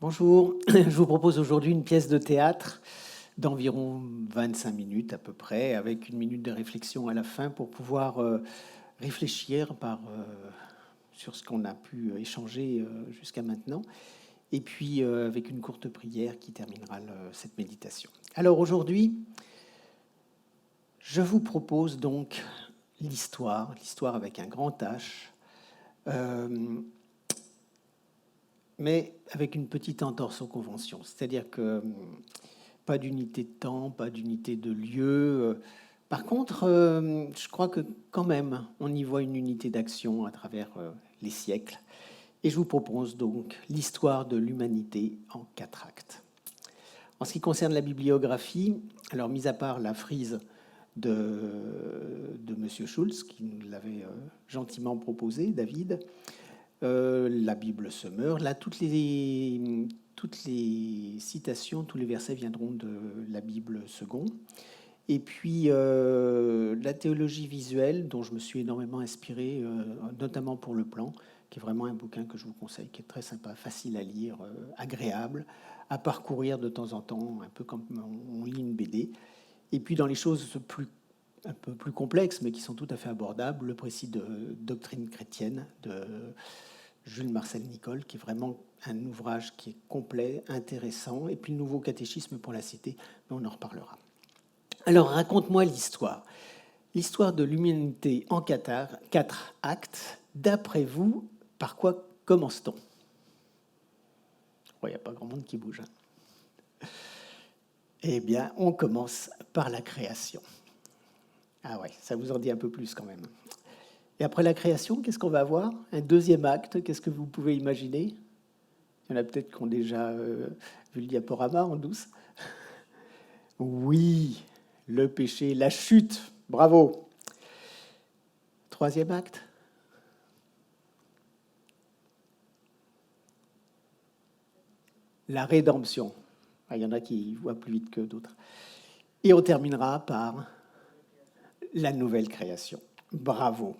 Bonjour, je vous propose aujourd'hui une pièce de théâtre d'environ 25 minutes à peu près, avec une minute de réflexion à la fin pour pouvoir réfléchir sur ce qu'on a pu échanger jusqu'à maintenant, et puis avec une courte prière qui terminera cette méditation. Alors aujourd'hui, je vous propose donc l'histoire avec un grand H, mais avec une petite entorse aux conventions. C'est-à-dire que pas d'unité de temps, pas d'unité de lieu. Par contre, je crois que quand même, on y voit une unité d'action à travers les siècles. Et je vous propose donc l'histoire de l'humanité en 4 actes. En ce qui concerne la bibliographie, alors mis à part la frise de M. Schulz, qui nous l'avait gentiment proposé, David, la Bible se meurt. Là, toutes les citations, tous les versets viendront de la Bible seconde. Et puis, la théologie visuelle, dont je me suis énormément inspiré, notamment pour le plan, qui est vraiment un bouquin que je vous conseille, qui est très sympa, facile à lire, agréable, à parcourir de temps en temps, un peu comme on lit une BD. Et puis, dans les choses un peu plus complexes, mais qui sont tout à fait abordables, le précis de Doctrine chrétienne de Jules Marcel Nicole, qui est vraiment un ouvrage qui est complet, intéressant, et puis le nouveau catéchisme pour la cité, mais on en reparlera. Alors, raconte-moi l'histoire. L'histoire de l'humanité en 4 actes. D'après vous, par quoi commence-t-on ? Il n'y a pas grand monde qui bouge. Eh bien, on commence par la création. Ah ouais, ça vous en dit un peu plus quand même. Et après la création, qu'est-ce qu'on va avoir ? Un deuxième acte, qu'est-ce que vous pouvez imaginer ? Il y en a peut-être qui ont déjà vu le diaporama en douce. Oui, le péché, la chute, bravo. Troisième acte ? La rédemption. Il y en a qui voient plus vite que d'autres. Et on terminera par la nouvelle création. Bravo.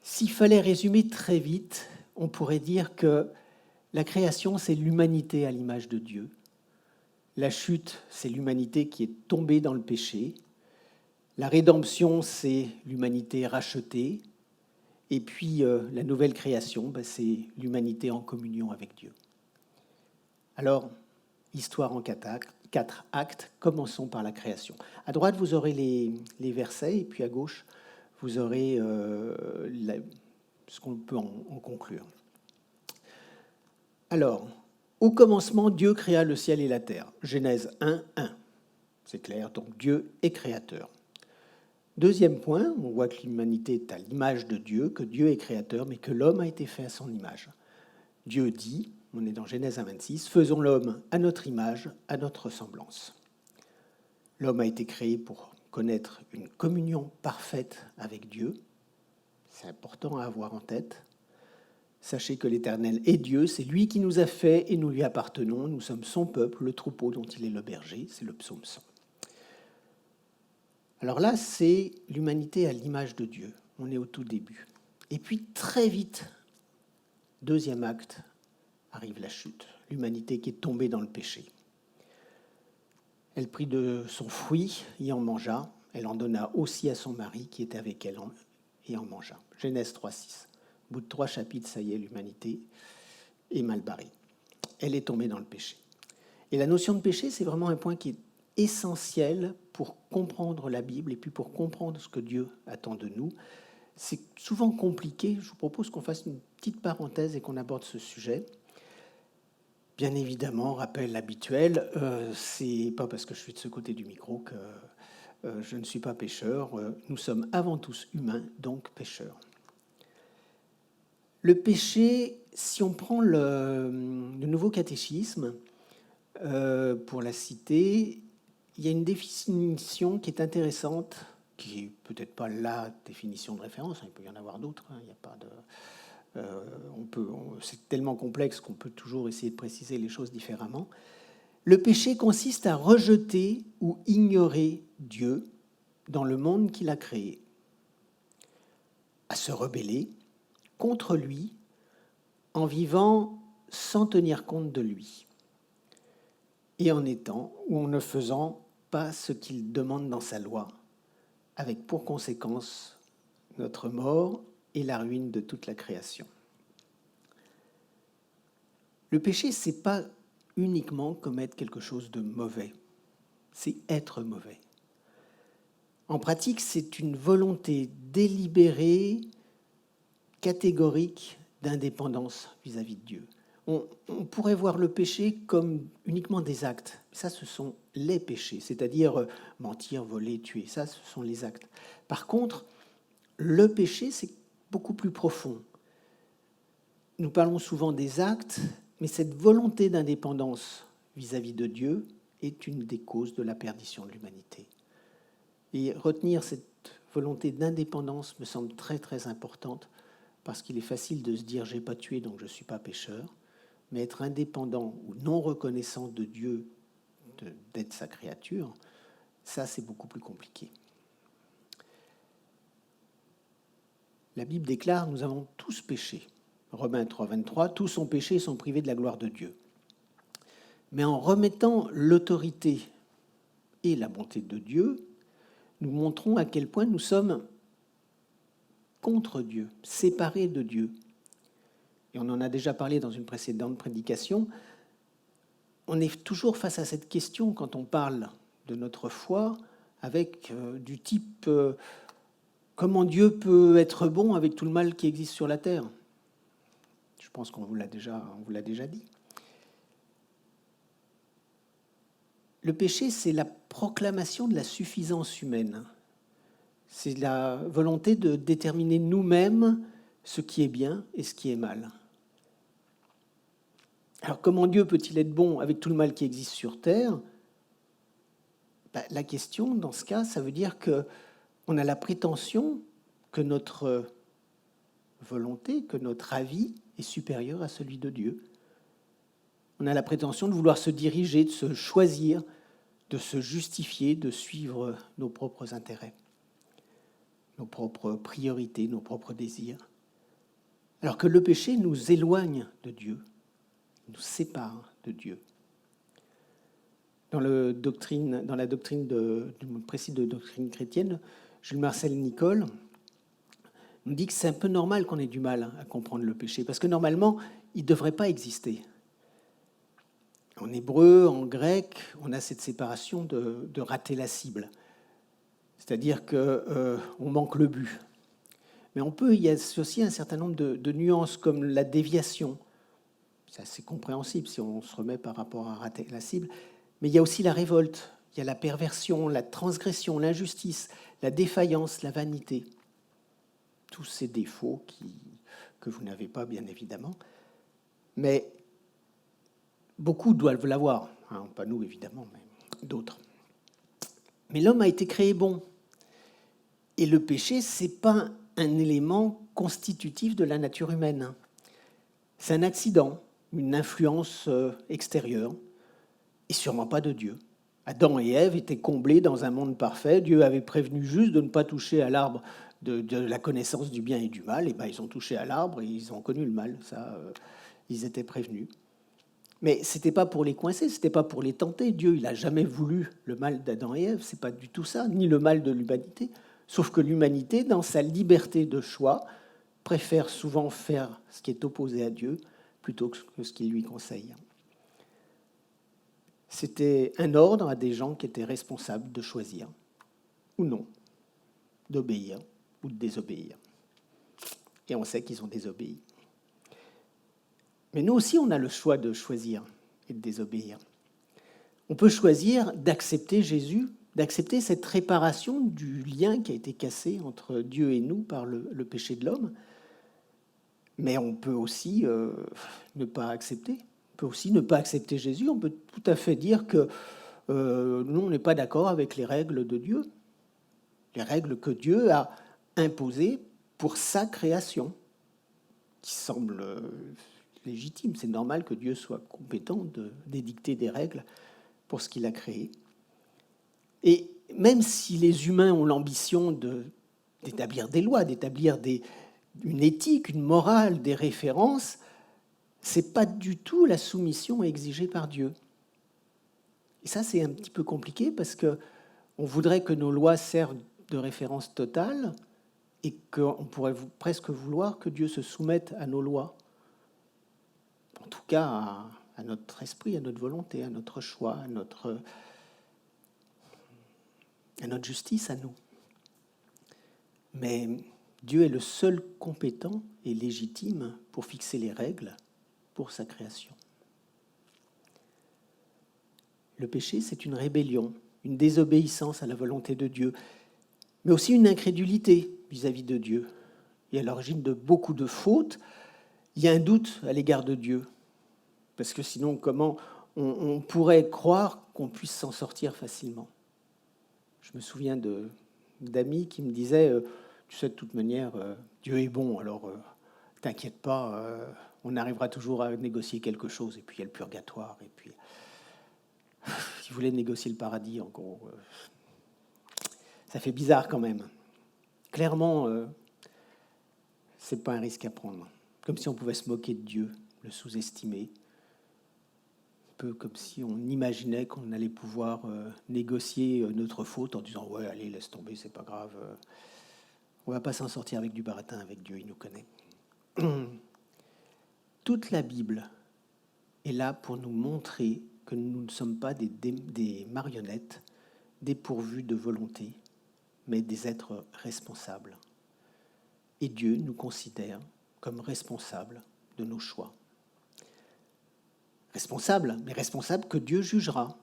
S'il fallait résumer très vite, on pourrait dire que la création, c'est l'humanité à l'image de Dieu. La chute, c'est l'humanité qui est tombée dans le péché. La rédemption, c'est l'humanité rachetée. Et puis, la nouvelle création, c'est l'humanité en communion avec Dieu. Alors, histoire en 4 actes, commençons par la création. À droite, vous aurez les versets, et puis à gauche, vous aurez ce qu'on peut en conclure. Alors, au commencement, Dieu créa le ciel et la terre. Genèse 1, 1. C'est clair, donc Dieu est créateur. Deuxième point, on voit que l'humanité est à l'image de Dieu, que Dieu est créateur, mais que l'homme a été fait à son image. Dieu dit, on est dans Genèse 1, 26, « Faisons l'homme à notre image, à notre ressemblance ». L'homme a été créé pour connaître une communion parfaite avec Dieu. C'est important à avoir en tête. Sachez que l'Éternel est Dieu, c'est lui qui nous a fait et nous lui appartenons. Nous sommes son peuple, le troupeau dont il est le berger, c'est le psaume 100. Alors là, c'est l'humanité à l'image de Dieu. On est au tout début. Et puis très vite, deuxième acte, arrive la chute. L'humanité qui est tombée dans le péché. Elle prit de son fruit et en mangea. Elle en donna aussi à son mari qui était avec elle et en mangea. Genèse 3, 6. Au bout de 3 chapitres, ça y est, l'humanité est mal barrée. Elle est tombée dans le péché. Et la notion de péché, c'est vraiment un point qui est essentiel pour comprendre la Bible et puis pour comprendre ce que Dieu attend de nous. C'est souvent compliqué. Je vous propose qu'on fasse une petite parenthèse et qu'on aborde ce sujet. Bien évidemment, rappel habituel, c'est pas parce que je suis de ce côté du micro que je ne suis pas pécheur. Nous sommes avant tous humains, donc pécheurs. Le péché, si on prend le nouveau catéchisme pour la cité, il y a une définition qui est intéressante, qui n'est peut-être pas la définition de référence, il peut y en avoir d'autres, il n'y a pas de... c'est tellement complexe qu'on peut toujours essayer de préciser les choses différemment. Le péché consiste à rejeter ou ignorer Dieu dans le monde qu'il a créé, à se rebeller contre lui en vivant sans tenir compte de lui, et en étant ou en ne faisant pas ce qu'il demande dans sa loi, avec pour conséquence notre mort et la ruine de toute la création. Le péché, ce n'est pas uniquement commettre quelque chose de mauvais, c'est être mauvais. En pratique, c'est une volonté délibérée, catégorique d'indépendance vis-à-vis de Dieu. On pourrait voir le péché comme uniquement des actes. Ça, ce sont les péchés, c'est-à-dire mentir, voler, tuer. Ça, ce sont les actes. Par contre, le péché, c'est beaucoup plus profond. Nous parlons souvent des actes, mais cette volonté d'indépendance vis-à-vis de Dieu est une des causes de la perdition de l'humanité. Et retenir cette volonté d'indépendance me semble très très importante, parce qu'il est facile de se dire « j'ai pas tué, donc je ne suis pas pécheur », mais être indépendant ou non reconnaissant de Dieu, d'être sa créature, ça c'est beaucoup plus compliqué. La Bible déclare « nous avons tous péché ». Romains 3, 23, « tous ont péché et sont privés de la gloire de Dieu ». Mais en remettant l'autorité et la bonté de Dieu, nous montrons à quel point nous sommes contre Dieu, séparés de Dieu. Et on en a déjà parlé dans une précédente prédication. On est toujours face à cette question quand on parle de notre foi, avec du type comment Dieu peut être bon avec tout le mal qui existe sur la terre. Je pense qu'on vous l'a déjà dit. Le péché, c'est la proclamation de la suffisance humaine. C'est la volonté de déterminer nous-mêmes ce qui est bien et ce qui est mal. Alors, comment Dieu peut-il être bon avec tout le mal qui existe sur Terre ? La question, dans ce cas, ça veut dire qu'on a la prétention que notre volonté, que notre avis est supérieur à celui de Dieu. On a la prétention de vouloir se diriger, de se choisir, de se justifier, de suivre nos propres intérêts, nos propres priorités, nos propres désirs. Alors que le péché nous éloigne de Dieu, nous sépare de Dieu. Dans la doctrine du précis de doctrine chrétienne, Jules Marcel Nicolle nous dit que c'est un peu normal qu'on ait du mal à comprendre le péché, parce que normalement, il ne devrait pas exister. En hébreu, en grec, on a cette séparation de rater la cible, c'est-à-dire qu'on manque le but. Mais on peut y associer un certain nombre de nuances, comme la déviation. C'est assez compréhensible si on se remet par rapport à rater la cible. Mais il y a aussi la révolte, il y a la perversion, la transgression, l'injustice, la défaillance, la vanité. Tous ces défauts que vous n'avez pas, bien évidemment. Mais beaucoup doivent l'avoir. Pas nous, évidemment, mais d'autres. Mais l'homme a été créé bon. Et le péché, ce n'est pas un élément constitutif de la nature humaine. C'est un accident, une influence extérieure, et sûrement pas de Dieu. Adam et Ève étaient comblés dans un monde parfait. Dieu avait prévenu juste de ne pas toucher à l'arbre de la connaissance du bien et du mal. Et ils ont touché à l'arbre et ils ont connu le mal. Ça, ils étaient prévenus. Mais ce n'était pas pour les coincer, ce n'était pas pour les tenter. Dieu, il n'a jamais voulu le mal d'Adam et Ève. Ce n'est pas du tout ça, ni le mal de l'humanité. Sauf que l'humanité, dans sa liberté de choix, préfère souvent faire ce qui est opposé à Dieu plutôt que ce qu'il lui conseille. C'était un ordre à des gens qui étaient responsables de choisir ou non, d'obéir ou de désobéir. Et on sait qu'ils ont désobéi. Mais nous aussi, on a le choix de choisir et de désobéir. On peut choisir d'accepter Jésus, d'accepter cette réparation du lien qui a été cassé entre Dieu et nous par le péché de l'homme. Mais on peut aussi ne pas accepter. On peut aussi ne pas accepter Jésus. On peut tout à fait dire que nous, on n'est pas d'accord avec les règles de Dieu, les règles que Dieu a imposées pour sa création, qui semblent légitimes. C'est normal que Dieu soit compétent d'édicter des règles pour ce qu'il a créé. Et même si les humains ont l'ambition d'établir des lois, d'établir une éthique, une morale, des références, ce n'est pas du tout la soumission exigée par Dieu. Et ça, c'est un petit peu compliqué parce qu'on voudrait que nos lois servent de référence totale et qu'on pourrait presque vouloir que Dieu se soumette à nos lois. En tout cas, à notre esprit, à notre volonté, à notre choix, à notre justice, à nous. Mais Dieu est le seul compétent et légitime pour fixer les règles pour sa création. Le péché, c'est une rébellion, une désobéissance à la volonté de Dieu, mais aussi une incrédulité vis-à-vis de Dieu. Et à l'origine de beaucoup de fautes, il y a un doute à l'égard de Dieu. Parce que sinon, comment on pourrait croire qu'on puisse s'en sortir facilement? Je me souviens d'amis qui me disaient tu sais, de toute manière, Dieu est bon, alors t'inquiète pas, on arrivera toujours à négocier quelque chose, et puis il y a le purgatoire, et puis ils voulaient négocier le paradis, en gros. Ça fait bizarre quand même. Clairement, c'est pas un risque à prendre. Comme si on pouvait se moquer de Dieu, le sous-estimer. Un peu comme si on imaginait qu'on allait pouvoir négocier notre faute en disant « Ouais, allez, laisse tomber, c'est pas grave. On va pas s'en sortir avec du baratin, avec Dieu, il nous connaît. » Toute la Bible est là pour nous montrer que nous ne sommes pas des marionnettes dépourvues de volonté, mais des êtres responsables. Et Dieu nous considère comme responsables de nos choix. Responsables, mais responsables que Dieu jugera,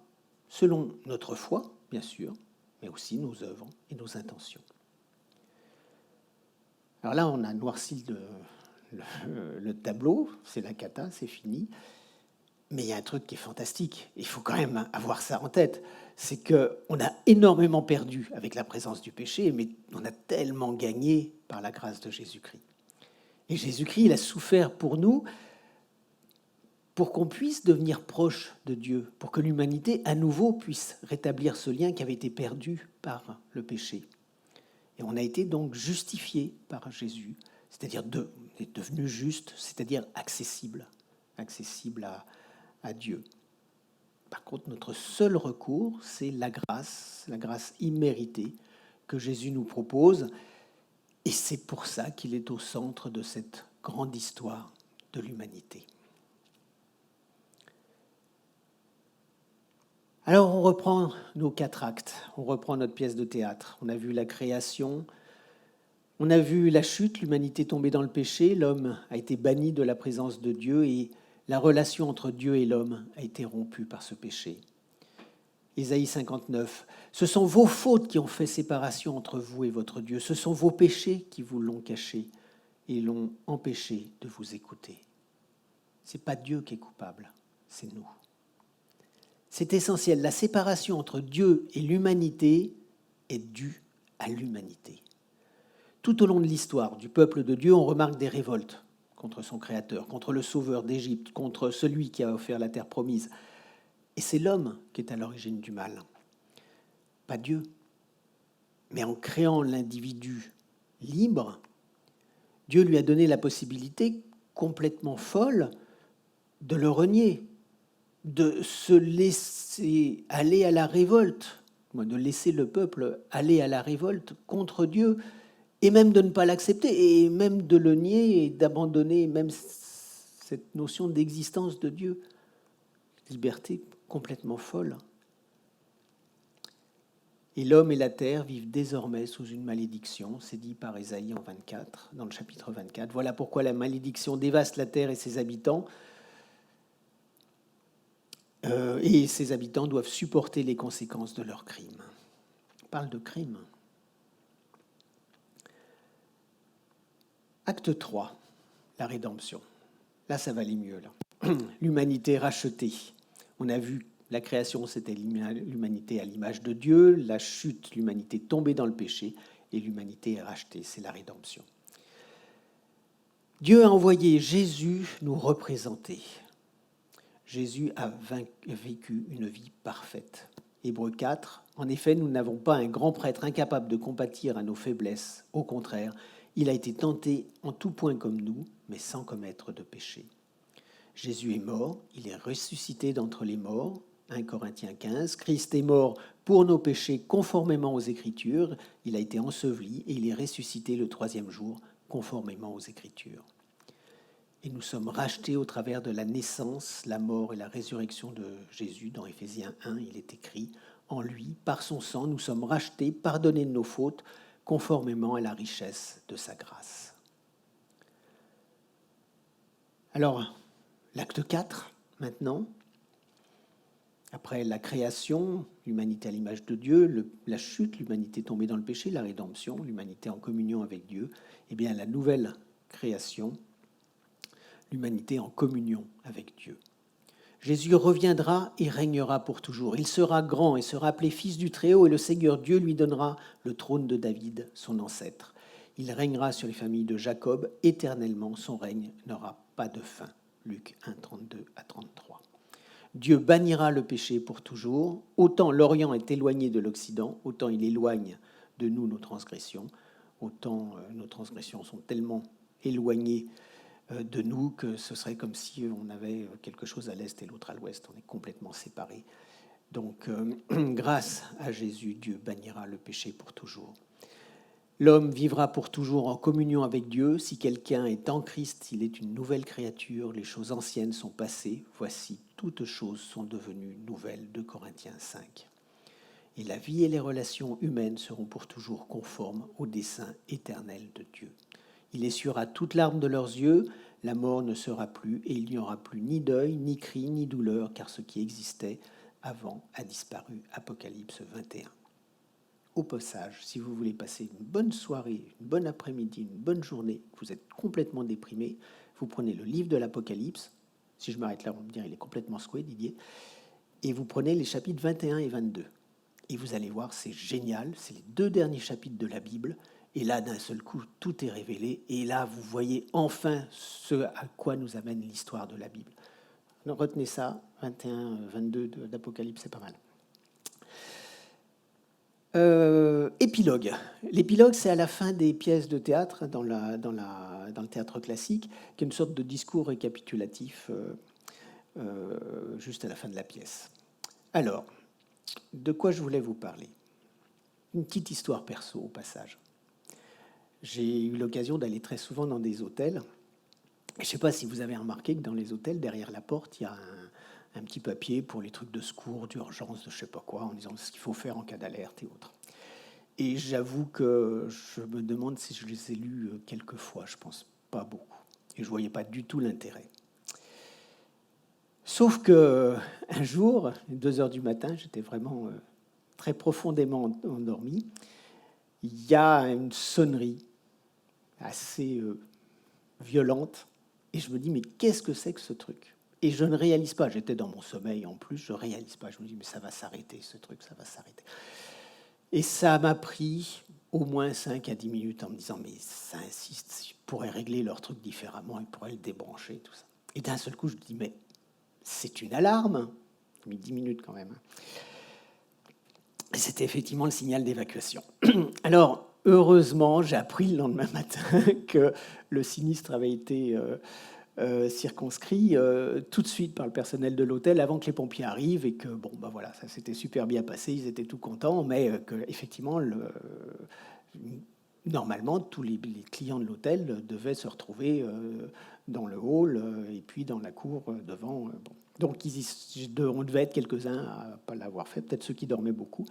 selon notre foi, bien sûr, mais aussi nos œuvres et nos intentions. Alors là, on a noirci le tableau, c'est la cata, c'est fini. Mais il y a un truc qui est fantastique, il faut quand même avoir ça en tête, c'est qu'on a énormément perdu avec la présence du péché, mais on a tellement gagné par la grâce de Jésus-Christ. Et Jésus-Christ, il a souffert pour nous, pour qu'on puisse devenir proche de Dieu, pour que l'humanité, à nouveau, puisse rétablir ce lien qui avait été perdu par le péché. Et on a été donc justifié par Jésus, c'est-à-dire devenu juste, c'est-à-dire accessible à Dieu. Par contre, notre seul recours, c'est la grâce imméritée que Jésus nous propose. Et c'est pour ça qu'il est au centre de cette grande histoire de l'humanité. Alors, on reprend nos 4 actes, on reprend notre pièce de théâtre. On a vu la création, on a vu la chute, l'humanité tombée dans le péché, l'homme a été banni de la présence de Dieu et la relation entre Dieu et l'homme a été rompue par ce péché. Ésaïe 59, ce sont vos fautes qui ont fait séparation entre vous et votre Dieu, ce sont vos péchés qui vous l'ont caché et l'ont empêché de vous écouter. Ce n'est pas Dieu qui est coupable, c'est nous. C'est essentiel, la séparation entre Dieu et l'humanité est due à l'humanité. Tout au long de l'histoire du peuple de Dieu, on remarque des révoltes contre son Créateur, contre le Sauveur d'Égypte, contre celui qui a offert la terre promise. Et c'est l'homme qui est à l'origine du mal, pas Dieu. Mais en créant l'individu libre, Dieu lui a donné la possibilité complètement folle de le renier, de se laisser aller à la révolte, de laisser le peuple aller à la révolte contre Dieu, et même de ne pas l'accepter, et même de le nier, et d'abandonner même cette notion d'existence de Dieu. Liberté complètement folle. Et l'homme et la terre vivent désormais sous une malédiction, c'est dit par Ésaïe en 24, dans le chapitre 24. Voilà pourquoi la malédiction dévaste la terre et ses habitants. Et ses habitants doivent supporter les conséquences de leurs crimes. On parle de crimes. Acte 3, la rédemption. Là, ça va aller mieux. Là. L'humanité rachetée. On a vu la création, c'était l'humanité à l'image de Dieu. La chute, l'humanité tombée dans le péché. Et l'humanité est rachetée, c'est la rédemption. Dieu a envoyé Jésus nous représenter. Jésus a vécu une vie parfaite. Hébreux 4, en effet, nous n'avons pas un grand prêtre incapable de compatir à nos faiblesses. Au contraire, il a été tenté en tout point comme nous, mais sans commettre de péché. Jésus est mort, il est ressuscité d'entre les morts, 1 Corinthiens 15. Christ est mort pour nos péchés conformément aux Écritures, il a été enseveli et il est ressuscité le troisième jour conformément aux Écritures. Et nous sommes rachetés au travers de la naissance, la mort et la résurrection de Jésus. Dans Éphésiens 1, il est écrit « En lui, par son sang, nous sommes rachetés, pardonnés de nos fautes, conformément à la richesse de sa grâce. » Alors, l'acte 4, maintenant, après la création, l'humanité à l'image de Dieu, la chute, l'humanité tombée dans le péché, la rédemption, l'humanité en communion avec Dieu, eh bien la nouvelle création, l'humanité en communion avec Dieu. Jésus reviendra et régnera pour toujours. Il sera grand et sera appelé Fils du Très-Haut, et le Seigneur Dieu lui donnera le trône de David, son ancêtre. Il régnera sur les familles de Jacob éternellement, son règne n'aura pas de fin. Luc 1, 32 à 33. Dieu bannira le péché pour toujours. Autant l'Orient est éloigné de l'Occident, autant il éloigne de nous nos transgressions. Autant nos transgressions sont tellement éloignées de nous que ce serait comme si on avait quelque chose à l'est et l'autre à l'ouest. On est complètement séparés. Donc, grâce à Jésus, Dieu bannira le péché pour toujours. L'homme vivra pour toujours en communion avec Dieu. Si quelqu'un est en Christ, il est une nouvelle créature. Les choses anciennes sont passées. Voici, toutes choses sont devenues nouvelles. 2 Corinthiens 5. Et la vie et les relations humaines seront pour toujours conformes au dessein éternel de Dieu. Il essuiera toute larme de leurs yeux, la mort ne sera plus, et il n'y aura plus ni deuil, ni cri, ni douleur, car ce qui existait avant a disparu. Apocalypse 21. Au passage, si vous voulez passer une bonne soirée, une bonne après-midi, une bonne journée, que vous êtes complètement déprimé, vous prenez le livre de l'Apocalypse, si je m'arrête là, on va me dire il est complètement secoué, Didier, et vous prenez les chapitres 21 et 22. Et vous allez voir, c'est génial, c'est les 2 derniers chapitres de la Bible, et là, d'un seul coup, tout est révélé, et là, vous voyez enfin ce à quoi nous amène l'histoire de la Bible. Donc, retenez ça, 21, 22 d'Apocalypse, c'est pas mal. Épilogue. L'épilogue, c'est à la fin des pièces de théâtre, dans le théâtre classique, qui est une sorte de discours récapitulatif juste à la fin de la pièce. Alors, de quoi je voulais vous parler? Une petite histoire perso, au passage. J'ai eu l'occasion d'aller très souvent dans des hôtels. Je ne sais pas si vous avez remarqué que dans les hôtels, derrière la porte, il y a un petit papier pour les trucs de secours, d'urgence, de je ne sais pas quoi, en disant ce qu'il faut faire en cas d'alerte et autres. Et j'avoue que je me demande si je les ai lus quelques fois. Je pense pas beaucoup. Et je ne voyais pas du tout l'intérêt. Sauf que un jour, 2 heures du matin, j'étais vraiment très profondément endormi. Il y a une sonnerie assez violente. Et je me dis, mais qu'est-ce que c'est que ce truc? Et je ne réalise pas. J'étais dans mon sommeil en plus. Je ne réalise pas. Je me dis, mais ça va s'arrêter, ce truc, ça va s'arrêter. Et ça m'a pris au moins 5 à 10 minutes en me disant, mais ça insiste, ils pourraient régler leur truc différemment, ils pourraient le débrancher, tout ça. Et d'un seul coup, je me dis, mais c'est une alarme. J'ai mis 10 minutes quand même. Et c'était effectivement le signal d'évacuation. Alors, heureusement, j'ai appris le lendemain matin que le sinistre avait été circonscrit tout de suite par le personnel de l'hôtel avant que les pompiers arrivent et que bon, bah voilà, ça s'était super bien passé, ils étaient tout contents, mais que effectivement, normalement, tous les clients de l'hôtel devaient se retrouver dans le hall et puis dans la cour devant. Bon. Donc, on devait être quelques-uns à ne pas l'avoir fait, peut-être ceux qui dormaient beaucoup,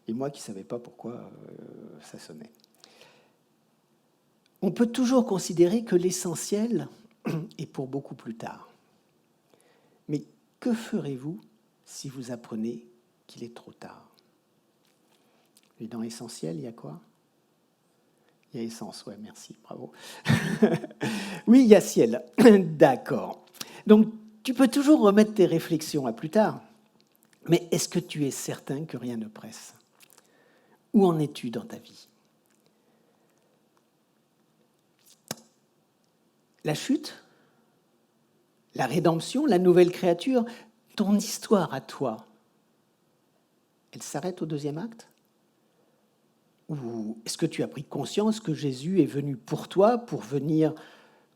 et moi qui ne savais pas pourquoi ça sonnait. On peut toujours considérer que l'essentiel est pour beaucoup plus tard. Mais que ferez-vous si vous apprenez qu'il est trop tard? Et dans essentiel, il y a quoi? Il y a essence, ouais, merci, bravo. Oui, il y a ciel, d'accord. Donc, tu peux toujours remettre tes réflexions à plus tard, mais est-ce que tu es certain que rien ne presse? Où en es-tu dans ta vie? La chute, la rédemption, la nouvelle créature, ton histoire à toi, elle s'arrête au 2e acte? Ou est-ce que tu as pris conscience que Jésus est venu pour toi, pour venir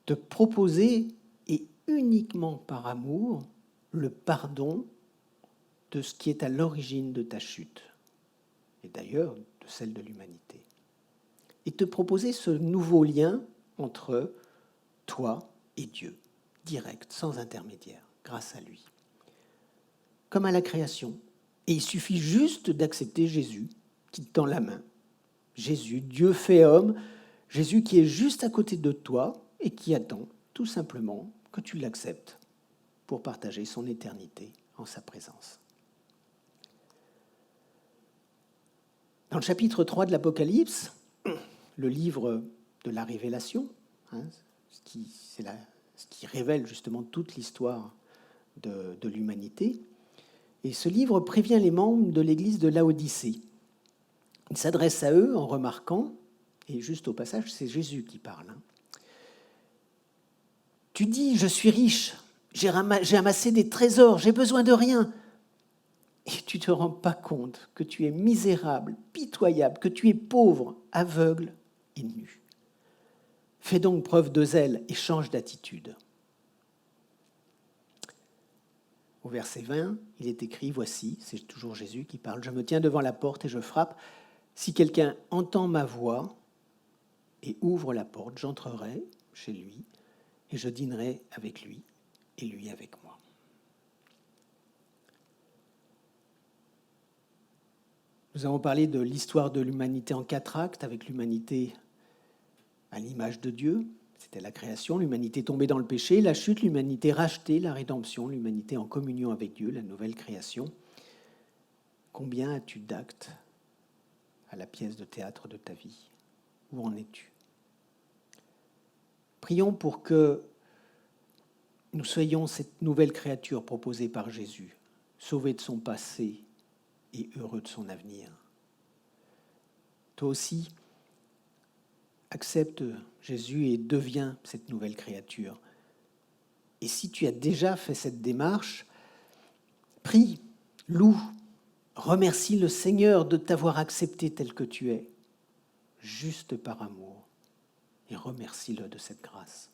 te proposer et uniquement par amour le pardon de ce qui est à l'origine de ta chute, et d'ailleurs de celle de l'humanité. Et te proposer ce nouveau lien entre toi et Dieu, direct, sans intermédiaire, grâce à lui. Comme à la création. Et il suffit juste d'accepter Jésus qui te tend la main. Jésus, Dieu fait homme, Jésus qui est juste à côté de toi et qui attend tout simplement que tu l'acceptes pour partager son éternité en sa présence. Dans le chapitre 3 de l'Apocalypse, le livre de la Révélation, ce qui révèle justement toute l'histoire de l'humanité, et ce livre prévient les membres de l'église de Laodicée. Il s'adresse à eux en remarquant, et juste au passage, c'est Jésus qui parle. Tu dis, je suis riche, j'ai amassé des trésors, j'ai besoin de rien. Et tu ne te rends pas compte que tu es misérable, pitoyable, que tu es pauvre, aveugle et nu. Fais donc preuve de zèle et change d'attitude. Au verset 20, il est écrit, voici, c'est toujours Jésus qui parle, je me tiens devant la porte et je frappe. Si quelqu'un entend ma voix et ouvre la porte, j'entrerai chez lui et je dînerai avec lui et lui avec moi. Nous avons parlé de l'histoire de l'humanité en 4 actes, avec l'humanité à l'image de Dieu. C'était la création, l'humanité tombée dans le péché, la chute, l'humanité rachetée, la rédemption, l'humanité en communion avec Dieu, la nouvelle création. Combien as-tu d'actes à la pièce de théâtre de ta vie? Où en es-tu? Prions pour que nous soyons cette nouvelle créature proposée par Jésus, sauvée de son passé et heureux de son avenir. Toi aussi, accepte Jésus et deviens cette nouvelle créature. Et si tu as déjà fait cette démarche, prie, loue, remercie le Seigneur de t'avoir accepté tel que tu es, juste par amour, et remercie-le de cette grâce.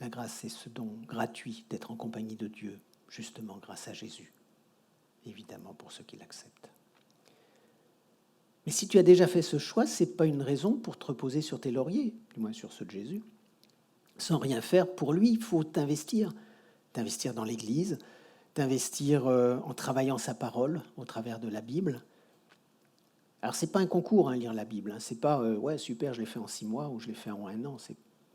La grâce, c'est ce don gratuit d'être en compagnie de Dieu, justement grâce à Jésus, évidemment pour ceux qui l'acceptent. Mais si tu as déjà fait ce choix, ce n'est pas une raison pour te reposer sur tes lauriers, du moins sur ceux de Jésus. Sans rien faire pour lui, il faut t'investir. T'investir dans l'Église, t'investir en travaillant sa parole au travers de la Bible. Alors, ce n'est pas un concours, lire la Bible. Ce n'est pas ouais, super, je l'ai fait en 6 mois ou je l'ai fait en 1 an.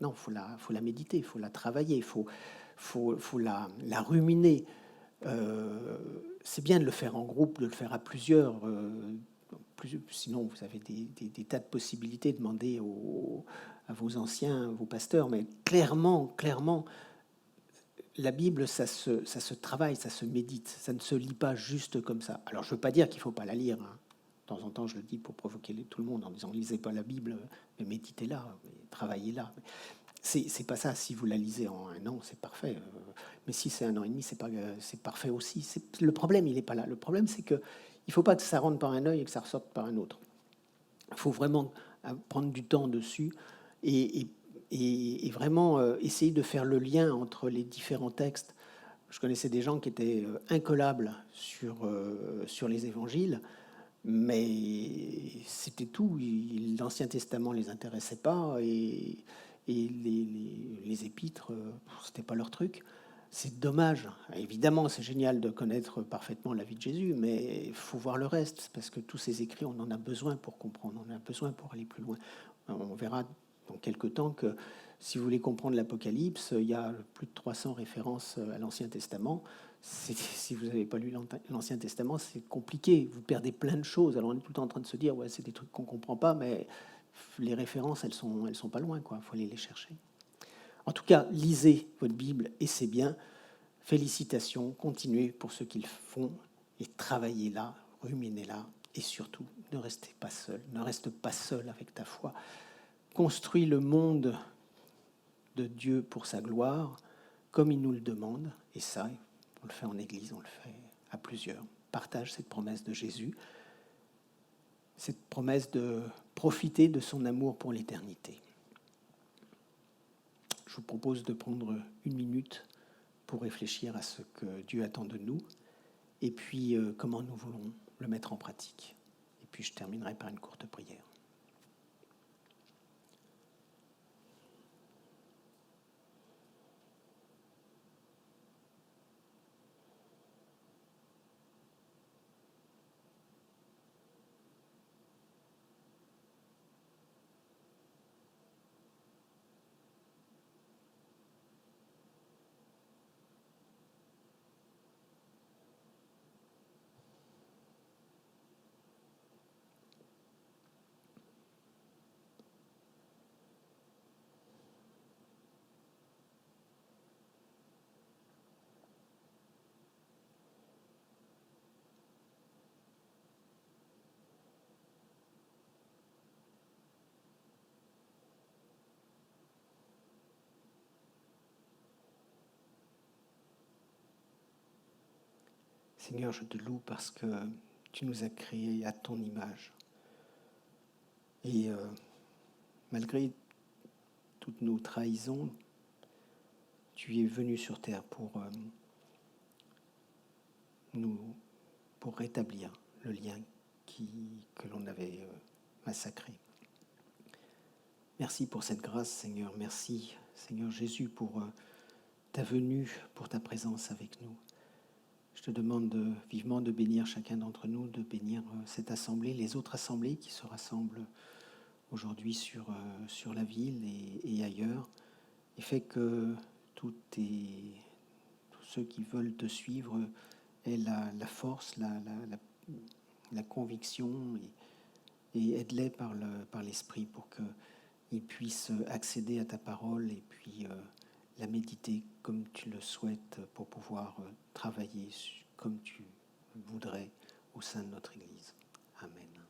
Non, il faut la méditer, il faut la travailler, il faut la ruminer. C'est bien de le faire en groupe, de le faire à plusieurs. Sinon, vous avez des tas de possibilités. Demandez à vos anciens, vos pasteurs. Mais clairement, la Bible, ça se travaille, ça se médite. Ça ne se lit pas juste comme ça. Alors, je ne veux pas dire qu'il ne faut pas la lire. De temps en temps, je le dis pour provoquer tout le monde en disant « lisez pas la Bible, mais méditez-la, travaillez-la ». C'est pas ça. Si vous la lisez en 1 an, c'est parfait. Mais si c'est 1 an et demi, c'est parfait aussi. Le problème, il n'est pas là. Le problème, c'est que il ne faut pas que ça rentre par un œil et que ça ressorte par un autre. Il faut vraiment prendre du temps dessus et vraiment essayer de faire le lien entre les différents textes. Je connaissais des gens qui étaient incollables sur les évangiles, mais c'était tout. L'Ancien Testament ne les intéressait pas et les épîtres, c'était pas leur truc. C'est dommage. Évidemment, c'est génial de connaître parfaitement la vie de Jésus, mais il faut voir le reste, parce que tous ces écrits, on en a besoin pour comprendre, on en a besoin pour aller plus loin. On verra dans quelques temps que si vous voulez comprendre l'Apocalypse, il y a plus de 300 références à l'Ancien Testament. Si vous n'avez pas lu l'Ancien Testament, c'est compliqué. Vous perdez plein de choses. Alors on est tout le temps en train de se dire, ouais, c'est des trucs qu'on ne comprend pas, mais les références, elles sont pas loin, quoi. Il faut aller les chercher. En tout cas, lisez votre Bible et c'est bien. Félicitations, continuez pour ceux qui le font et travaillez-la, ruminez-la et surtout, ne restez pas seul. Ne reste pas seul avec ta foi. Construis le monde de Dieu pour sa gloire comme il nous le demande. Et ça, on le fait en Église, on le fait à plusieurs. Partage cette promesse de Jésus, cette promesse de profiter de son amour pour l'éternité. Je je vous propose de prendre une minute pour réfléchir à ce que Dieu attend de nous et puis comment nous voulons le mettre en pratique. Et puis je terminerai par une courte prière. Seigneur, je te loue parce que tu nous as créés à ton image. Et malgré toutes nos trahisons, tu es venu sur terre pour rétablir le lien que l'on avait massacré. Merci pour cette grâce, Seigneur. Merci, Seigneur Jésus, pour ta venue, pour ta présence avec nous. Je te demande vivement de bénir chacun d'entre nous, de bénir cette assemblée, les autres assemblées qui se rassemblent aujourd'hui sur la ville et ailleurs, et fait que tous ceux qui veulent te suivre aient la force, la conviction, et aide-les par l'Esprit pour qu'ils puissent accéder à ta parole et puis la méditer comme tu le souhaites pour pouvoir travailler comme tu voudrais au sein de notre Église. Amen.